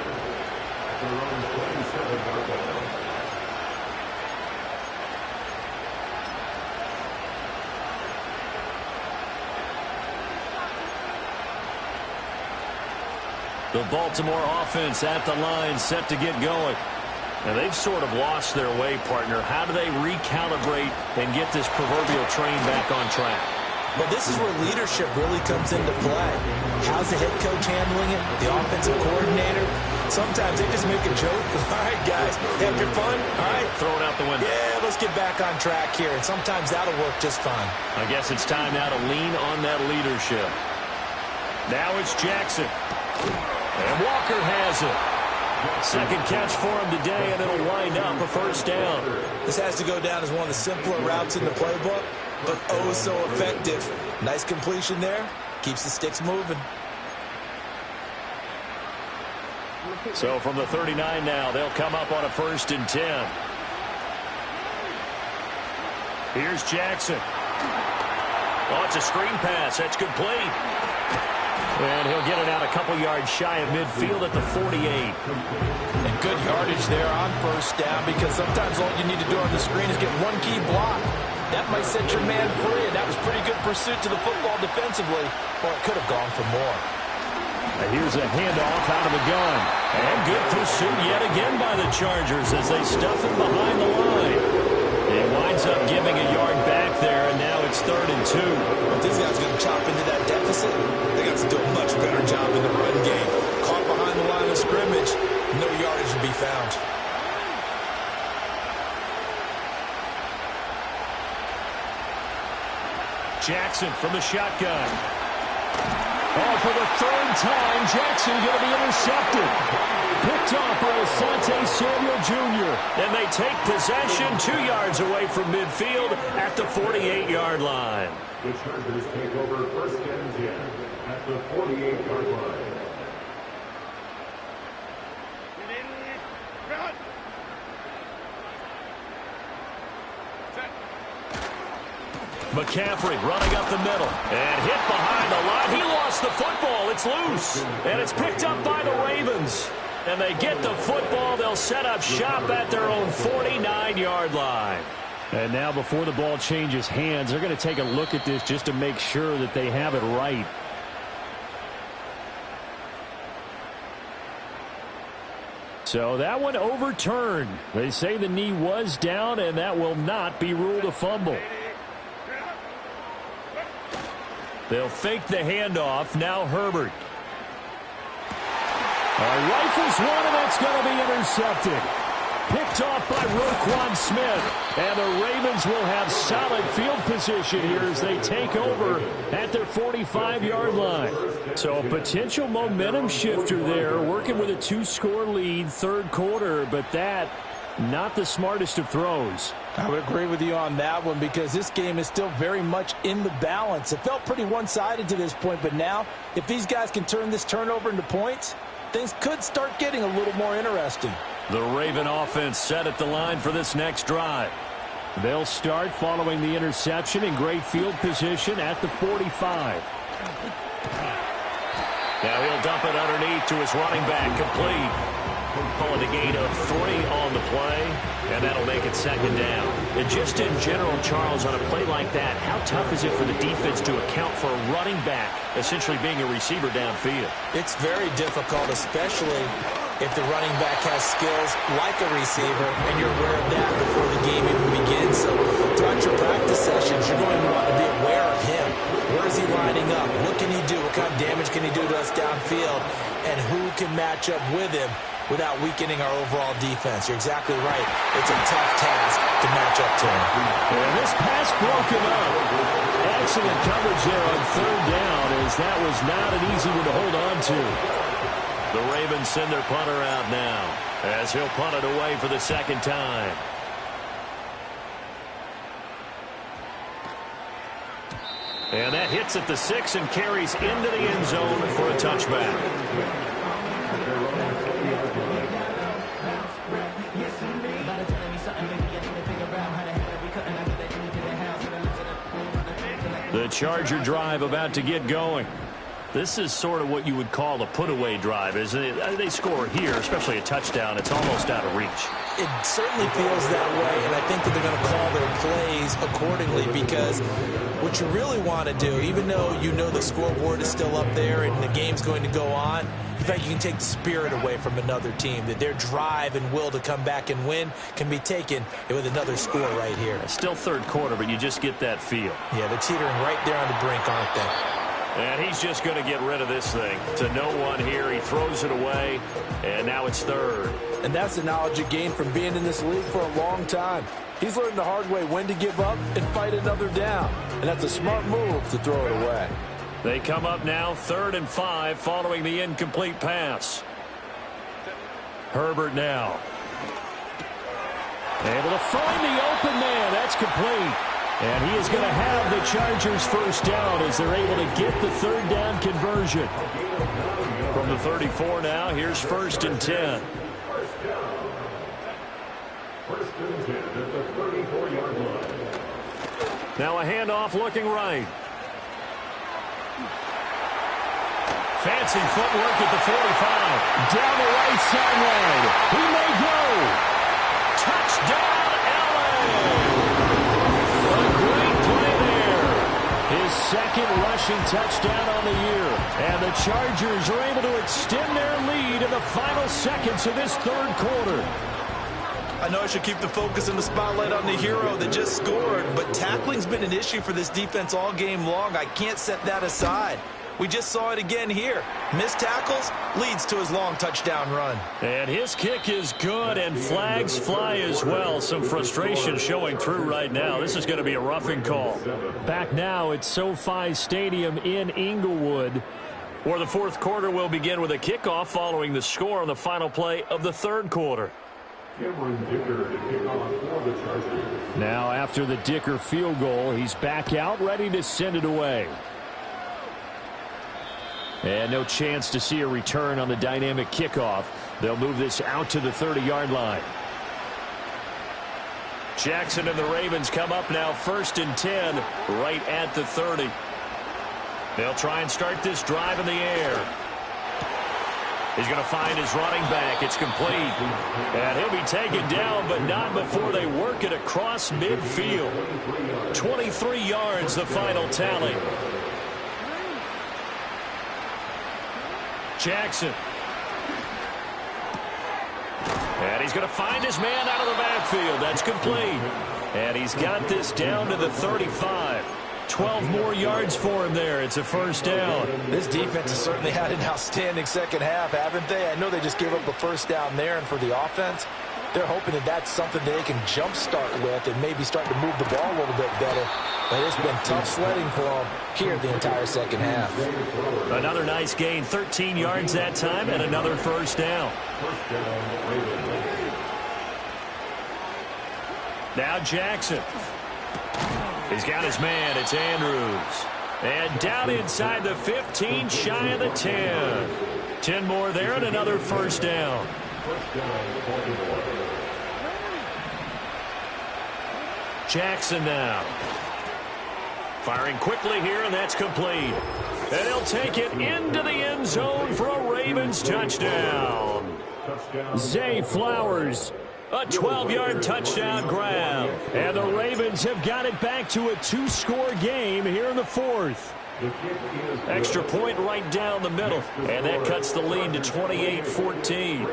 The Baltimore offense at the line, set to get going. And they've sort of lost their way, partner. How do they recalibrate and get this proverbial train back on track? Well, this is where leadership really comes into play. How's the head coach handling it? The offensive coordinator? Sometimes they just make a joke. All right, guys, have your fun? All right. Throw it out the window. Yeah, let's get back on track here. And sometimes that'll work just fine. I guess it's time now to lean on that leadership. Now it's Jackson. And Walker has it. Second catch for him today, and it'll wind up a first down. This has to go down as one of the simpler routes in the playbook, but oh so effective. Nice completion there. Keeps the sticks moving. So from the 39 now, they'll come up on a 1st and 10. Here's Jackson. Oh, it's a screen pass. That's complete. And he'll get it out a couple yards shy of midfield at the 48. And good yardage there on first down, because sometimes all you need to do on the screen is get one key block. That might set your man free, and that was pretty good pursuit to the football defensively. Or it could have gone for more. And here's a handoff out of the gun. And good pursuit yet again by the Chargers as they stuff him behind the line. He winds up giving a yard back there, and now it's 3rd and 2. If these guys are going to chop into that deficit, they got to do a much better job in the run game. Caught behind the line of scrimmage, no yardage to be found. Jackson from the shotgun. Oh, for the 3rd time, Jackson going to be intercepted. Picked off by Asante Samuel Jr. And they take possession 2 yards away from midfield at the 48-yard line. The Chargers take over 1st and 10 at the 48-yard line. McCaffrey running up the middle and hit behind the line. He lost the football. It's loose. And it's picked up by the Ravens. And they get the football. They'll set up shop at their own 49-yard line. And now before the ball changes hands, they're going to take a look at this just to make sure that they have it right. So that one overturned. They say the knee was down, and that will not be ruled a fumble. They'll fake the handoff. Now Herbert. Rifles one, and that's going to be intercepted. Picked off by Roquan Smith. And the Ravens will have solid field position here as they take over at their 45-yard line. So a potential momentum shifter there, working with a 2-score lead, 3rd quarter, but that not the smartest of throws. I would agree with you on that one, because this game is still very much in the balance. It felt pretty one-sided to this point, but now if these guys can turn this turnover into points, things could start getting a little more interesting. The Raven offense set at the line for this next drive. They'll start following the interception in great field position at the 45. Now he'll dump it underneath to his running back, complete. Calling a gain of 3 on the play, and that'll make make it second down. And just in general, Charles, on a play like that, how tough is it for the defense to account for a running back essentially being a receiver downfield? It's very difficult, especially if the running back has skills like a receiver, and you're aware of that before the game even begins. So throughout your practice sessions, you're going to want to be aware of him. Where is he lining up? What can he do? What kind of damage can he do to us downfield? And who can match up with him without weakening our overall defense? You're exactly right. It's a tough task to match up to him. And this pass broken up. Excellent coverage there on third down, as that was not an easy one to hold on to. The Ravens send their punter out now, as he'll punt it away for the second time. And that hits at the 6 and carries into the end zone for a touchback. The Charger drive about to get going. This is sort of what you would call a put-away drive, isn't it? They score here, especially a touchdown. It's almost out of reach. It certainly feels that way, and I think that they're going to call their plays accordingly, because what you really want to do, even though you know the scoreboard is still up there and the game's going to go on, in fact, you can take the spirit away from another team, that their drive and will to come back and win can be taken with another score right here. It's still third quarter, but you just get that feel. Yeah, they're teetering right there on the brink, aren't they? And he's just going to get rid of this thing. To no one here. He throws it away, and now it's third. And that's the knowledge he gained from being in this league for a long time. He's learned the hard way when to give up and fight another down. And that's a smart move to throw it away. They come up now 3rd and 5 following the incomplete pass. Herbert now. Able to find the open man. That's complete. And he is going to have the Chargers first down as they're able to get the third down conversion. From the 34 now, here's 1st and 10. First and 10 at the 34-yard line. Now a handoff looking right. Fancy footwork at the 45. Down the right sideline. He may go. Touchdown, LA! A great play there. His second rushing touchdown on the year. And the Chargers are able to extend their lead in the final seconds of this third quarter. I know I should keep the focus and the spotlight on the hero that just scored, but tackling's been an issue for this defense all game long. I can't set that aside. We just saw it again here. Missed tackles leads to his long touchdown run. And his kick is good, and flags fly as well. Some frustration showing through right now. This is going to be a roughing call. Back now at SoFi Stadium in Inglewood, where the fourth quarter will begin with a kickoff following the score on the final play of the third quarter. Now after the Dicker field goal, he's back out, ready to send it away. And no chance to see a return on the dynamic kickoff. They'll move this out to the 30-yard line. Jackson and the Ravens come up now 1st and 10 right at the 30. They'll try and start this drive in the air. He's going to find his running back. It's complete. And he'll be taken down, but not before they work it across midfield. 23 yards, the final tally. Jackson. And he's going to find his man out of the backfield. That's complete. And he's got this down to the 35. 12 more yards for him there. It's a first down. This defense has certainly had an outstanding second half, haven't they? I know they just gave up a first down there, and for the offense, they're hoping that that's something they can jumpstart with and maybe start to move the ball a little bit better. But it's been tough sledding for them here the entire second half. Another nice gain, 13 yards that time, and another first down. Now Jackson. He's got his man. It's Andrews. And down inside the 15, shy of the 10. 10 more there and another first down. Jackson now. Firing quickly here, and that's complete. And he'll take it into the end zone for a Ravens touchdown. Zay Flowers, A 12-yard touchdown grab. And the Ravens have got it back to a 2-score game here in the fourth. Extra point right down the middle. And that cuts the lead to 28-14.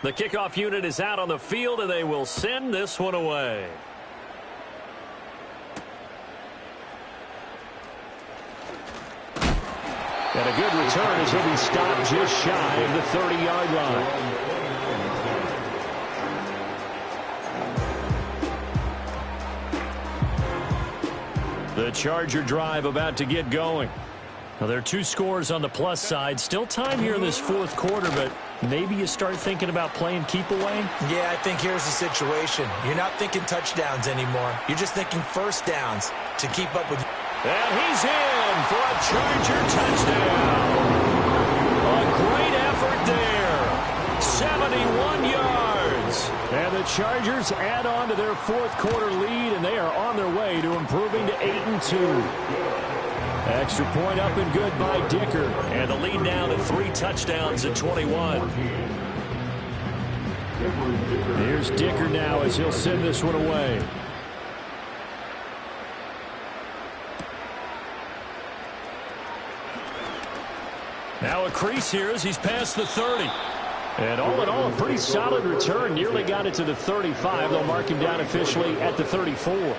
The kickoff unit is out on the field, and they will send this one away. And a good return as he'll be stopped just shy of the 30-yard line. The Charger drive about to get going. Well, there are 2 scores on the plus side. Still time here in this fourth quarter, but maybe you start thinking about playing keep away? Yeah, I think here's the situation. You're not thinking touchdowns anymore. You're just thinking first downs to keep up with. And he's in for a Charger touchdown. A great effort there. 71 yards. And the Chargers add on to their fourth quarter lead, and they are on their way to improving to 8-2. Extra point up and good by Dicker. And the lead down to 3 touchdowns at 21. Here's Dicker now as he'll send this one away. Now a crease here as he's past the 30. And all in all, a pretty solid return. Nearly got it to the 35. They'll mark him down officially at the 34.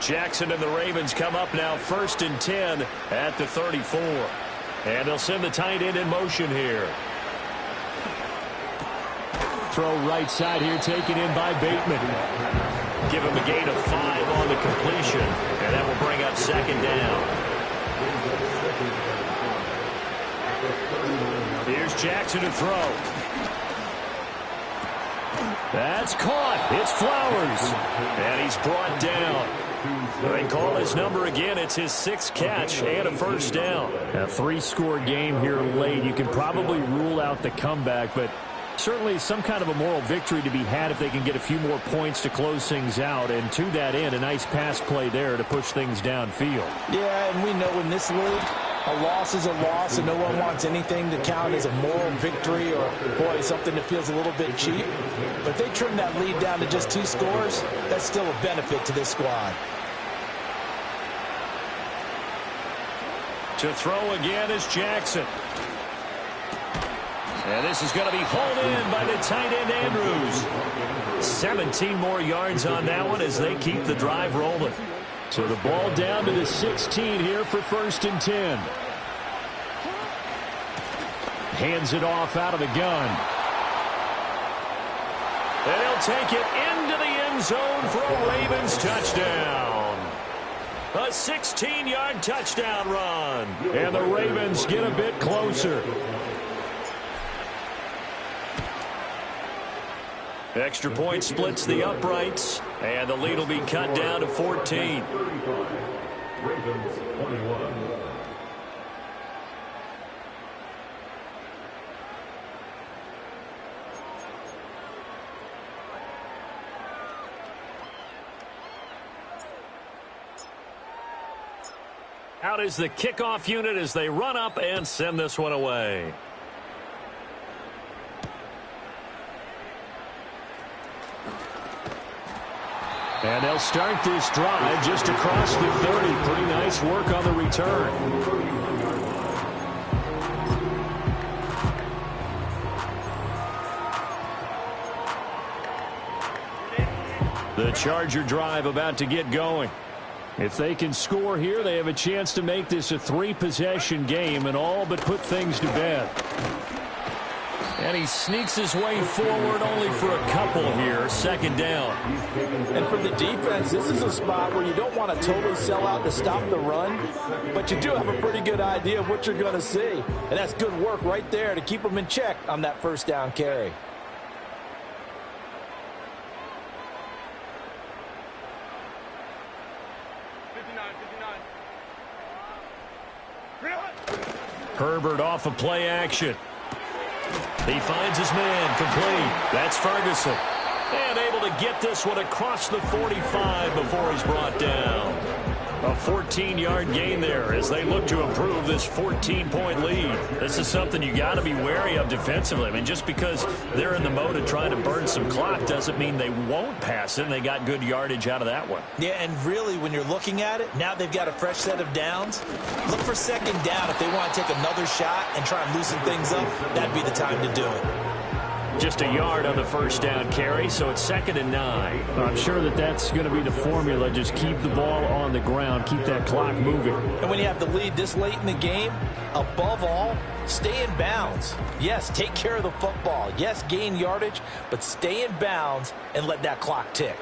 Jackson and the Ravens come up now 1st and 10 at the 34. And they'll send the tight end in motion here. Throw right side here, taken in by Bateman. Give him a gain of 5 on the completion. And that will bring up 2nd down. Here's Jackson to throw. That's caught. It's Flowers. And he's brought down. They call his number again. It's his 6th catch and a first down. A 3-score game here late. You can probably rule out the comeback, but certainly some kind of a moral victory to be had if they can get a few more points to close things out. And to that end, a nice pass play there to push things downfield. Yeah, and we know in this league, a loss is a loss, and no one wants anything to count as a moral victory or, boy, something that feels a little bit cheap. But if they trim that lead down to just 2 scores, that's still a benefit to this squad. To throw again is Jackson. And this is going to be hauled in by the tight end Andrews. 17 more yards on that one as they keep the drive rolling. So the ball down to the 16 here for 1st and 10. Hands it off out of the gun. And he'll take it into the end zone for a Ravens touchdown. A 16-yard touchdown run. And the Ravens get a bit closer. Extra point splits the uprights, and the lead will be cut down to 14. Ravens 21. Out is the kickoff unit as they run up and send this one away. And they'll start this drive just across the 30. Pretty nice work on the return. The Charger drive about to get going. If they can score here, they have a chance to make this a 3-possession game and all but put things to bed. And he sneaks his way forward only for a couple here. 2nd down. And for the defense, this is a spot where you don't want to totally sell out to stop the run, but you do have a pretty good idea of what you're going to see. And that's good work right there to keep them in check on that 1st down carry. Herbert off of play action. He finds his man complete. That's Ferguson. And able to get this one across the 45 before he's brought down. A 14-yard gain there as they look to improve this 14-point lead. This is something you got to be wary of defensively. I mean, just because they're in the mode of trying to burn some clock doesn't mean they won't pass it, and they got good yardage out of that one. Yeah, and really, when you're looking at it, now they've got a fresh set of downs. Look for second down if they want to take another shot and try and loosen things up. That'd be the time to do it. Just a yard on the first down carry, so it's 2nd and 9. I'm sure that's going to be the formula. Just keep the ball on the ground. Keep that clock moving. And when you have the lead this late in the game, above all, stay in bounds. Yes, take care of the football. Yes, gain yardage, but stay in bounds and let that clock tick.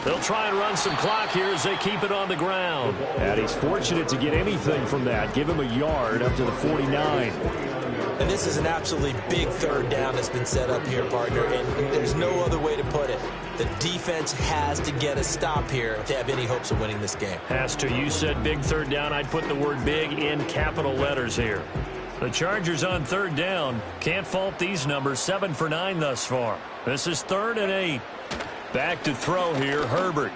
They'll try and run some clock here as they keep it on the ground. And he's fortunate to get anything from that. Give him a yard up to the 49. And this is an absolutely big third down that's been set up here, partner, and there's no other way to put it. The defense has to get a stop here if they have any hopes of winning this game. Has to. You said big third down. I'd put the word big in capital letters here. The Chargers on third down. Can't fault these numbers. 7 for 9 thus far. This is 3rd and 8. Back to throw here, Herbert.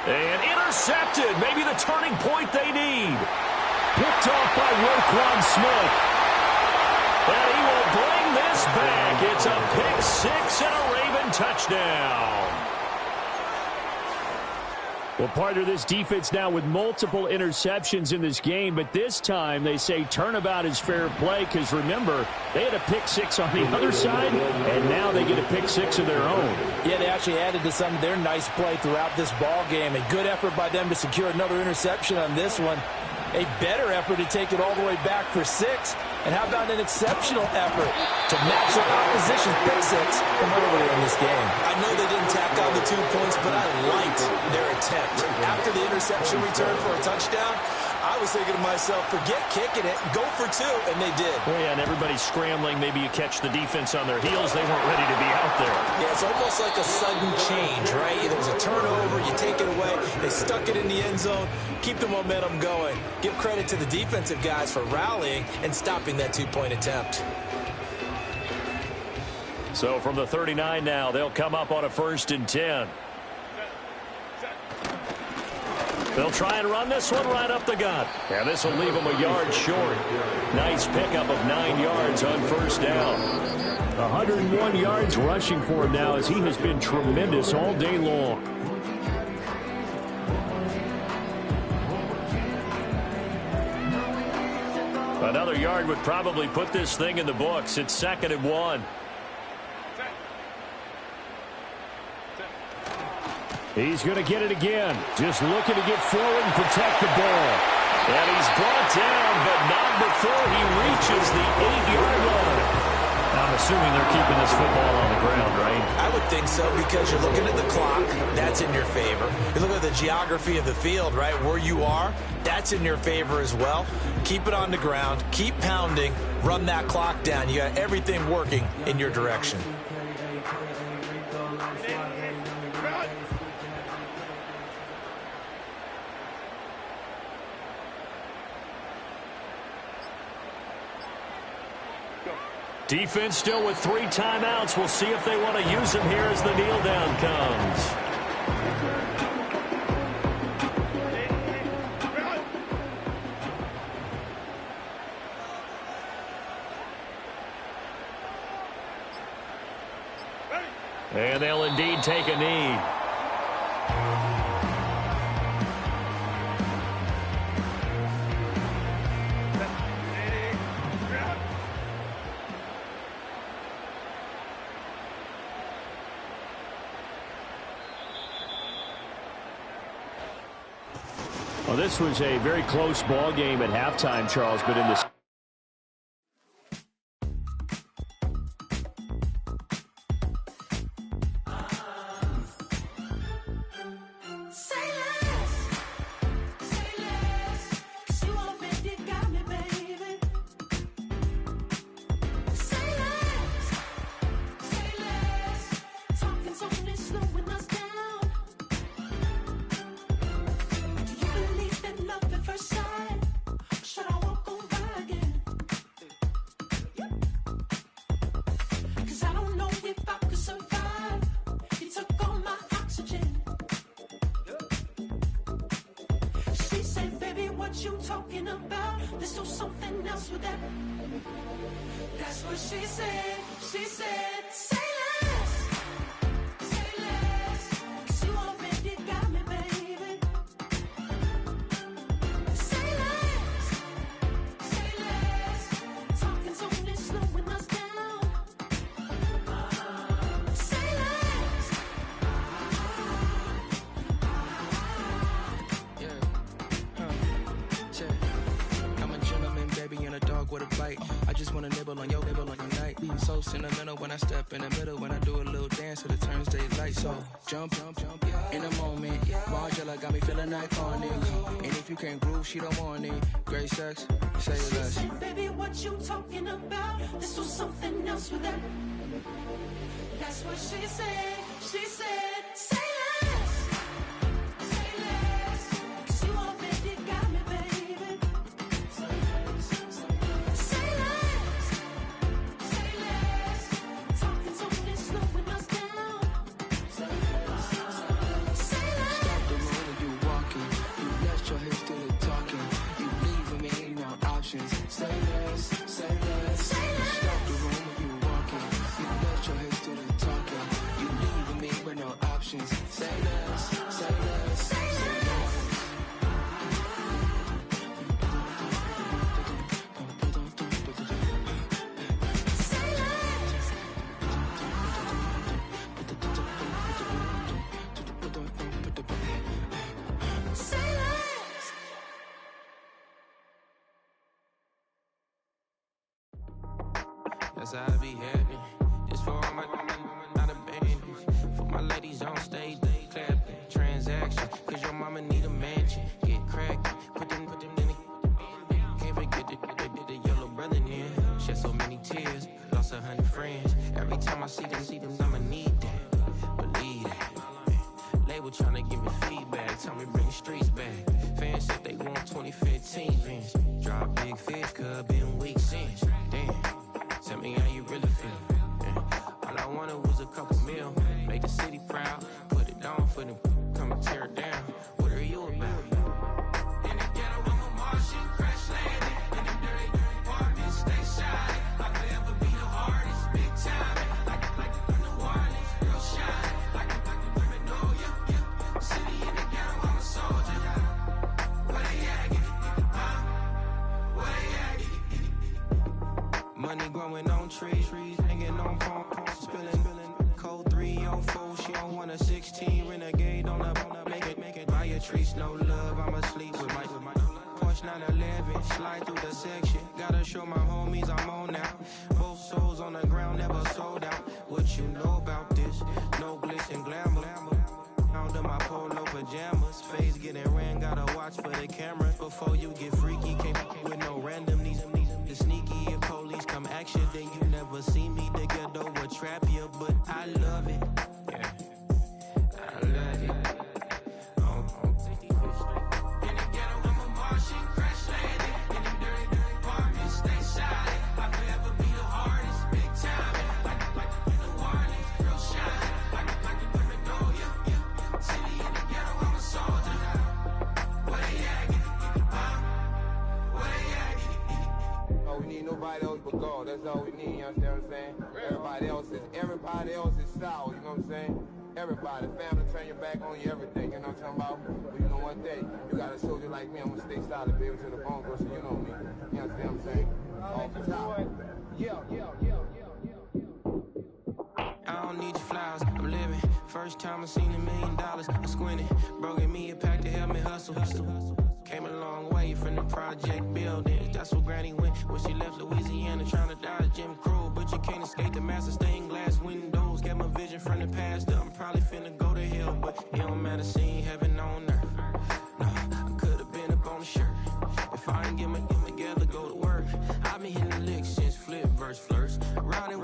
And intercepted. Maybe the turning point they need. Picked off by Roquan Smith. And he will bring this back. It's a pick 6 and a Raven touchdown. Well, partner, this defense now with multiple interceptions in this game, but this time they say turnabout is fair play because, remember, they had a pick 6 on the other side, and now they get a pick 6 of their own. Yeah, they actually added to some of their nice play throughout this ball game. A good effort by them to secure another interception on this one. A better effort to take it all the way back for 6. And how about an exceptional effort to match their opposition's pick 6 from earlier in this game? I know they didn't tack on the 2 points, but I liked their attempt. After the interception return for a touchdown, I was thinking to myself, forget kicking it, go for 2, and they did. Oh, yeah, and everybody's scrambling. Maybe you catch the defense on their heels. They weren't ready to be out there. Yeah, it's almost like a sudden change, right? There's a turnover, you take it away, they stuck it in the end zone, keep the momentum going. Give credit to the defensive guys for rallying and stopping that 2-point attempt. So from the 39 now, they'll come up on a 1st and 10. They'll try and run this one right up the gut. And this will leave them a yard short. Nice pickup of 9 yards on 1st down. 101 yards rushing for him now as he has been tremendous all day long. Another yard would probably put this thing in the books. It's 2nd and 1. He's going to get it again. Just looking to get forward and protect the ball. And he's brought down, but not before he reaches the 8-yard line. I'm assuming they're keeping this football on the ground, right? I would think so because you're looking at the clock. That's in your favor. You look at the geography of the field, right, where you are. That's in your favor as well. Keep it on the ground. Keep pounding. Run that clock down. You got everything working in your direction. Defense still with 3 timeouts. We'll see if they want to use them here as the kneel down comes. And they'll indeed take a knee. Well, this was a very close ball game at halftime, Charles, but in this what you talking about. Let's do something else with that. That's what she said. She said, say less. Say less. 'Cause you already got me, baby. Say less. Say less. Talking's only slowing us down. Say less. I'm a gentleman, baby, and a dog with a bite. I just wanna nibble on your night. So sentimental when I step in the middle. When I do a little dance till it turns daylight. So jump, in the moment. Margella got me feeling iconic. And if you can't groove, she don't want it. Great sex, say less. She said, baby, what you talking about? Let's do something else with that. That's what she said. She said, say less. Say less. 'Cause you already got me, baby. Say less. Say less. Talking's only slowing us down. Say less. Say less. Stop the road when you walking. You left your hips through the talking. You leaving me no options. Say less, say less. Say less. Stop the road when you walking. You left your hips through the talking. You leaving me with no options. Say less, say less. Say less. Say less. Say less. That's how I be happy. Just for all my not abandoned. For my ladies on stage, they clapping. Transaction, 'cause your mama need a mansion. Get crackin', put them in the. Can't forget the yellow brother in. Shed so many tears, lost 100 friends. Every time I see them, I'ma need that. Believe that. Label tryna give me feedback, tell me bring the streets back. Fans said they want 2015 Vince. Drop big fish, cuz been weeks since. Damn. Tell me how you really feel. Yeah. All I wanted was a couple mil. Make the city proud. Put it on for them. Come and tear it down. What are you about? In the ghetto, I'm a Martian. Crash landing. In the dirty apartments. Stay shy. I'll forever be the hardest. Big time. Like the Warnings. Real shy. Like the women know you. City in the ghetto, I'm a soldier. Where they at? Huh? Where they at? Money growing on trees, hanging on palms, spilling. Code 304, she don't want a 16. Renegade on up, make it. Buy a trees, no love, I'ma sleep with my Porsche 911, slide through the section. Gotta show my homies I'm on now. Both souls on the ground, never sold out. What you know about this? No glitz and glamour. Under my polo pajamas, face getting ran, gotta watch for the cameras. Before you get freaky, can't with no random these sneaky. If police come action, then you never see me. The ghetto would trap you, but I love it. Yeah, I love it. In the ghetto, I'm a Martian, crash landing. In the dirty apartments, stay shy. I'll forever be the hardest, big time. Like the Warnings, real shy. Like the women know you. City in the ghetto, I'm a soldier. Where they at? Huh? Where they at? Oh, we need nobody else but God. That's all we need, you understand what I'm saying? Everybody else is sour, you know what I'm saying? Everybody, family, turn your back on you, everything, you know what I'm talking about? But you know one day, you got a soldier like me, I'm gonna stay solid, baby, to the bone, so you know me. You understand what I'm saying? Off the top. Yeah. I don't need your flowers, I'm living. First time I seen $1 million, I squinted. Broke me a pack to help me hustle. Came a long way from the project buildings. That's where Granny went when she left Louisiana, trying to dodge Jim Crow. But you can't escape the master stained glass windows. Got my vision from the past, I'm probably finna go to hell, but it don't matter, seeing heaven on earth. No, I could've been up on the shirt. If I ain't get my together, go to work. I've been hitting the licks since flip verse flirts. Riding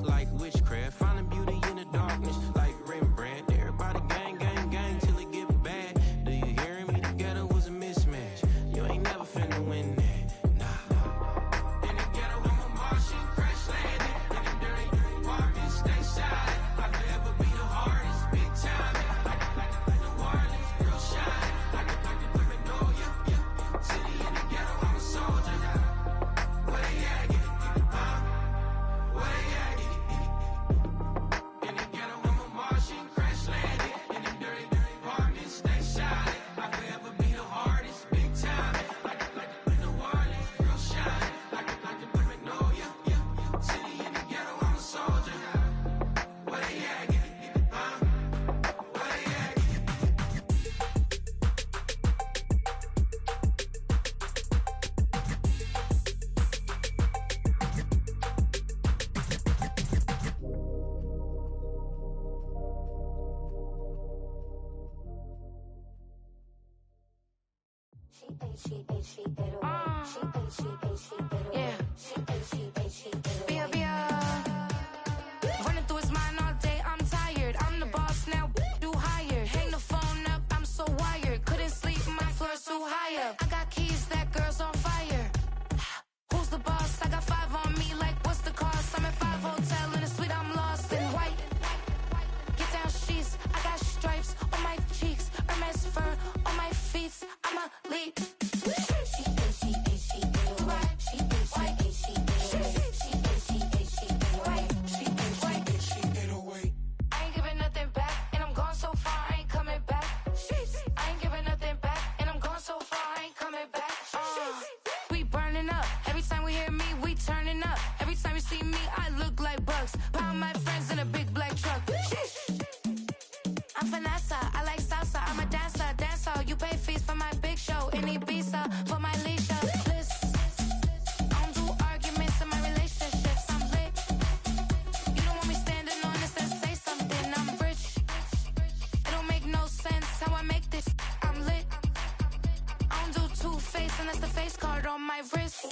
like witchcraft, finding beauty in the darkness like Rembrandt. Everybody gang, till it get bad. Do you hear me? Together was a mismatch. You ain't never finna win that. Nah. In the ghetto, I'm a Martian, crash landing. In the dirty apartments, stay shy. I'll forever be the hardest, big time. Like the Yeah. Running through his mind all day, I'm tired. I'm the boss now, do higher. Hang the phone up, I'm so wired. Couldn't sleep, my floor's too high up. I got keys, that girl's on fire. Who's the boss? I got 5 on me, like what's the cost? I'm at 5 hotel in a suite, I'm lost in white. Get down sheets, I got stripes on my cheeks, Hermes fur on my feet. I'm a lead. I ain't giving nothing back, and I'm gone so far, I ain't coming back. I ain't giving nothing back, and I'm gone so far, I ain't coming back. We burning up. Every time we hear me, we turning up. Every time you see me, I look like bugs. Pound my friends in a big black truck. I'm Vanessa, I like salsa. I'm a dancer, dancer. You pay fees for my big show in Ibiza for my leisure. Listen, I don't do arguments in my relationships. I'm lit. You don't want me standing on this and say something. I'm rich. It don't make no sense how I make this. I'm lit. I don't do two-face unless the face card on my wrist.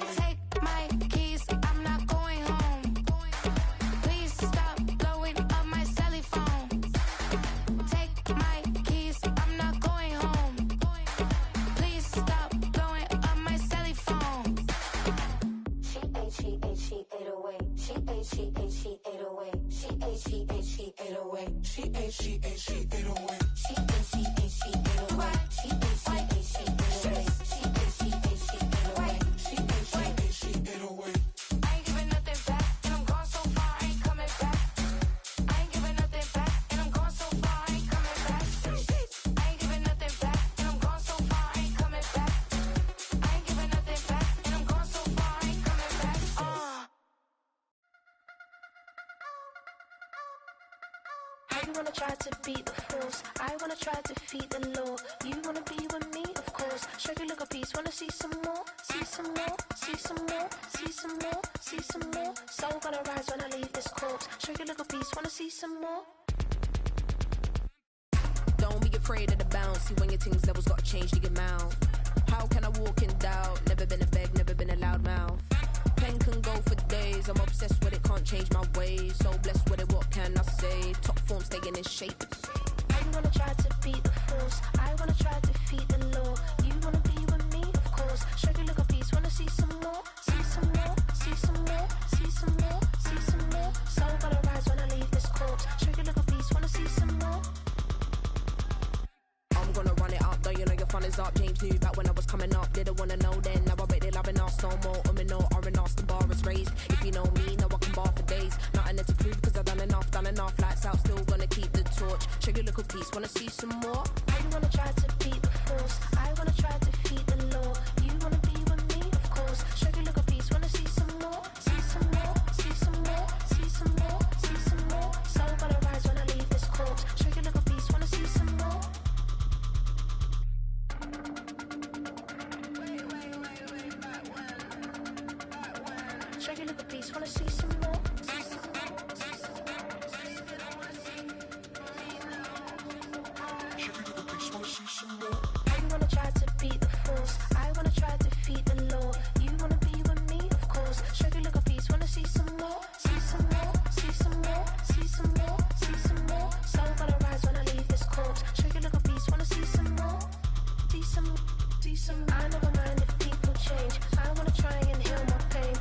Take my keys, I'm not going home. Please stop blowing up my celly phone. Take my keys, I'm not going home. Please stop blowing up my celly phone. She ate, she ate, she ate away. She ate, she ate, she ate away. She ate, she ate, she ate away. She ate, she ate, she ate away. She ate, she ate, she ate away. She ate, she ate, she ate away. She ate, she ate, she ate away. She ate, she ate, she ate away. I ain't giving nothing back, and I'm gone so far, I ain't coming back. I ain't giving nothing back, and I'm gone so far, I ain't coming back. I ain't giving nothing back, and I'm gone so far, I ain't coming back. I ain't giving nothing back, and I'm gone so far, I ain't coming back. You wanna try to beat the force, I wanna try to defeat the law. You wanna be with me, of course. Show you look a piece, wanna see some more, see some more, see some more, see some more, see some more. Soul gonna rise when I leave this corpse. Show you look a piece, wanna see some more. Don't be afraid of the bounce. See when your things levels gotta change to get mouth. How can I walk in doubt? Never been a beg, never been a loud mouth. Pen can go for days. I'm obsessed with it, can't change my ways. So blessed with it, what can I say? Top form staying in shape. You wanna try to beat the force, I wanna try to defeat the law. You wanna be with me, of course. Show you look a piece, wanna see some more, see some more, see some more, see some more, see some more. Soul gonna rise when I leave this corpse. Show you look a piece, wanna see some more. I'm gonna run it up, though you know your fun is up. James knew back when I was coming up, didn't wanna know then. Now I bet they're loving us no more. No R&R, the bar is raised. If you know me, know I can bar for days. Nothing there to prove, cause I've done enough. Lights out, still gonna keep the torch. Show you look a piece, wanna see some more? You wanna try to beat the force, I wanna try to defeat the law. You wanna be with me, of course. Show you look a piece, wanna see some more, see some more, see some more, see some more, see some more. Soul gonna rise when I leave this corpse. Show you look a piece, wanna see some more. Show you look a piece, wanna see some more. You wanna try to beat the force, I wanna try to defeat the law. You wanna be with me, of course. Show you look a piece, wanna see some more, see some more, see some more, see some more, see some more. Soul gonna rise when I leave this corpse. Show you look a piece, wanna see some more, see some, see some. I never mind if people change. I wanna try and heal my pain.